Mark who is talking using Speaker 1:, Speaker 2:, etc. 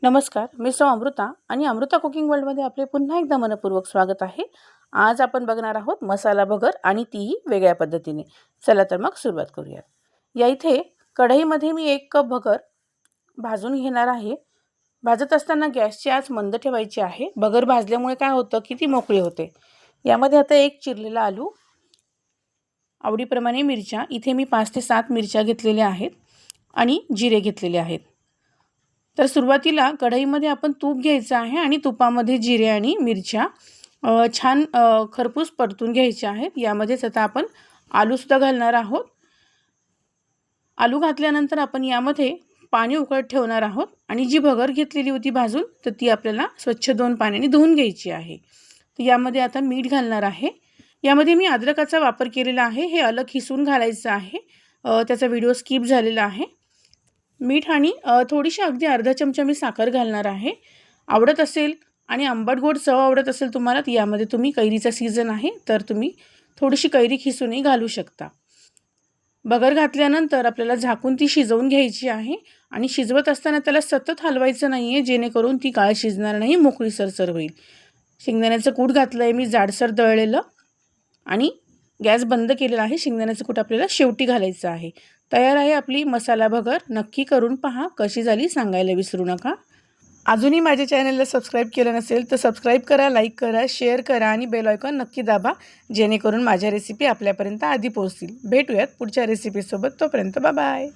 Speaker 1: नमस्कार, मी सौ अमृता आणि अमृता कुकिंग वर्ल्डमध्ये आपले पुन्हा एकदा मनपूर्वक स्वागत आहे। आज आपण बघणार आहोत मसाला भगर आणि तीही वेगळ्या पद्धतीने। चला तर मग सुरुवात करूया। या इथे कढईमध्ये मी 1 कप भगर भाजून घेणार आहे। भाजत असताना गॅसची आच मंद ठेवायची आहे। भगर भाजल्यामुळे काय होतं की ती मोकळी होते। यामध्ये आता 1 चिरलेला आलू, आवडीप्रमाणे मिरच्या, इथे मी 5 ते 7 मिरच्या घेतलेल्या आहेत आणि जिरे घेतलेले आहेत। तर सुरुवातीला कढईमध्ये आपण तूप घ्यायचं आहे आणि तुपामध्ये जिरे आणि मिरच्या छान खरपूस परतून घ्यायचे आहेत। यामध्येच आता आपण आलूसुद्धा घालणार आहोत। आलू घातल्यानंतर आपण यामध्ये पाणी उकळत ठेवणार आहोत आणि जी भगर घेतलेली होती भाजून तर ती आपल्याला स्वच्छ 2 पाण्याने धुवून घ्यायची आहे। तर यामध्ये आता मीठ घालणार आहे। यामध्ये मी अद्रकाचा वापर केलेला आहे। हे अलग खिसून घालायचं आहे। त्याचा व्हिडिओ स्किप झालेला आहे। मीठ आणि थोडीशी अगदी अर्धा चमचा मी साखर घालणार आहे। आवडत असेल आणि आंबट गोड चव आवडत असेल तुम्हाला तर यामध्ये तुम्ही कैरीचा सीजन आहे तर तुम्ही थोडीशी कैरी खिसूनही घालू शकता। भगर घातल्यानंतर आपल्याला झाकून ती शिजवून घ्यायची आहे आणि शिजवत असताना त्याला सतत हलवायचं नाहीये जेणेकरून ती काळ शिजणार नाही, मोकळी सरसर होईल। शेंगदाण्याचं कूट घातलंय मी जाडसर दळलेलं आणि गॅस बंद केलेला आहे। शेंगदाण्याचं कूट आपल्याला शेवटी घालायचं आहे। तयार आहे आपली मसाला भगर। नक्की करून पहा, कशी झाली सांगायला विसरू नका। अजूनही माझ्या चॅनलला सबस्क्राईब केलं नसेल तर सबस्क्राईब करा, लाईक करा, शेअर करा आणि बेल आयकॉन नक्की दाबा जेणेकरून माझ्या रेसिपी आपल्यापर्यंत आधी पोहोचतील। भेटूयात पुढच्या रेसिपीसोबत, तोपर्यंत बाय बाय।